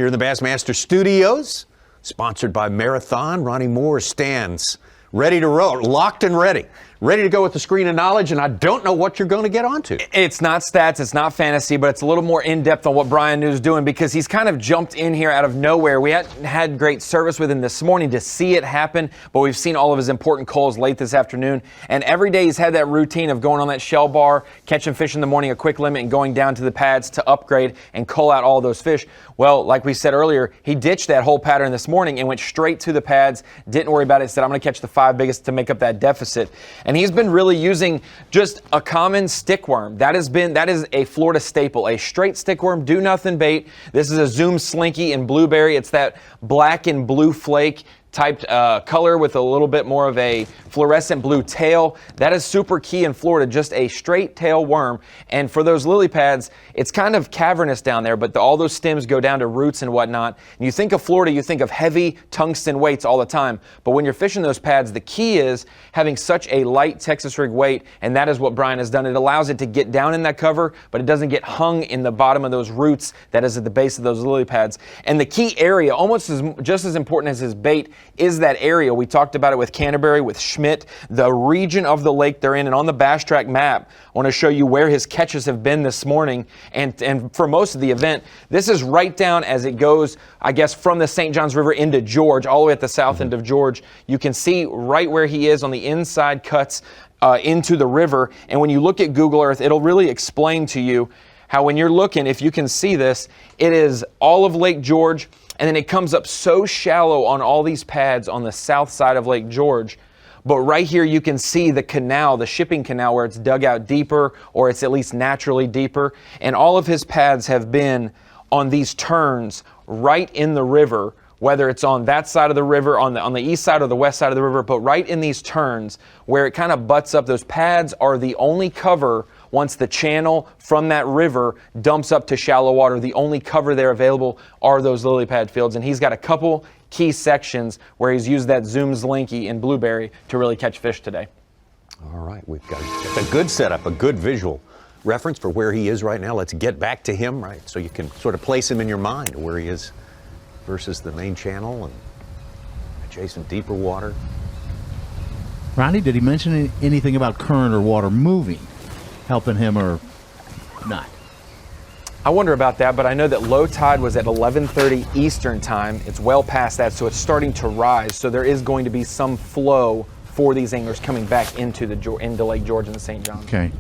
Here in the Bassmaster Studios, sponsored by Marathon, Ronnie Moore stands ready to roll, locked and ready. Ready to go with the screen of knowledge, and I don't know what you're going to get onto. It's not stats, it's not fantasy, but it's a little more in-depth on what Bryan is doing because he's kind of jumped in here out of nowhere. We hadn't had great service with him this morning to see it happen, but we've seen all of his important calls late this afternoon. And every day he's had that routine of going on that shell bar, catching fish in the morning, a quick limit, and going down to the pads to upgrade and cull out all those fish. Well, like we said earlier, he ditched that whole pattern this morning and went straight to the pads, didn't worry about it, said, I'm going to catch the 5 biggest to make up that deficit. And he's been really using just a common stickworm. That is a Florida staple, a straight stickworm, do nothing bait. This is a Zoom Slinky in blueberry. It's that black and blue flake typed color with a little bit more of a fluorescent blue tail. That is super key in Florida, just a straight tail worm. And for those lily pads, it's kind of cavernous down there, but all those stems go down to roots and whatnot. And you think of Florida, you think of heavy tungsten weights all the time. But when you're fishing those pads, the key is having such a light Texas rig weight, and that is what Bryan has done. It allows it to get down in that cover, but it doesn't get hung in the bottom of those roots that is at the base of those lily pads. And the key area, just as important as his bait, is that area. We talked about it with Canterbury, with Schmidt, the region of the lake they're in. And on the Bass Track map, I want to show you where his catches have been this morning. And for most of the event, this is right down as it goes, I guess, from the St. Johns River into George, all the way at the south end of George. You can see right where he is on the inside cuts into the river. And when you look at Google Earth, it'll really explain to you how when you're looking, if you can see this, it is all of Lake George. And then it comes up so shallow on all these pads on the south side of Lake George. But right here you can see the canal, the shipping canal, where it's dug out deeper, or it's at least naturally deeper. And all of his pads have been on these turns right in the river, whether it's on that side of the river, on the east side or the west side of the river, but right in these turns where it kind of butts up. Those pads are the only cover once the channel from that river dumps up to shallow water. The only cover there available are those lily pad fields. And he's got a couple key sections where he's used that Zoom Slinky in blueberry to really catch fish today. All right, we've got a good setup, a good visual reference for where he is right now. Let's get back to him, right? So you can sort of place him in your mind where he is versus the main channel and adjacent deeper water. Ronnie, did he mention anything about current or water moving, helping him or not? I wonder about that, but I know that low tide was at 11:30 Eastern time. It's well past that, so it's starting to rise. So there is going to be some flow for these anglers coming back into Lake George and the St. Johns. Okay.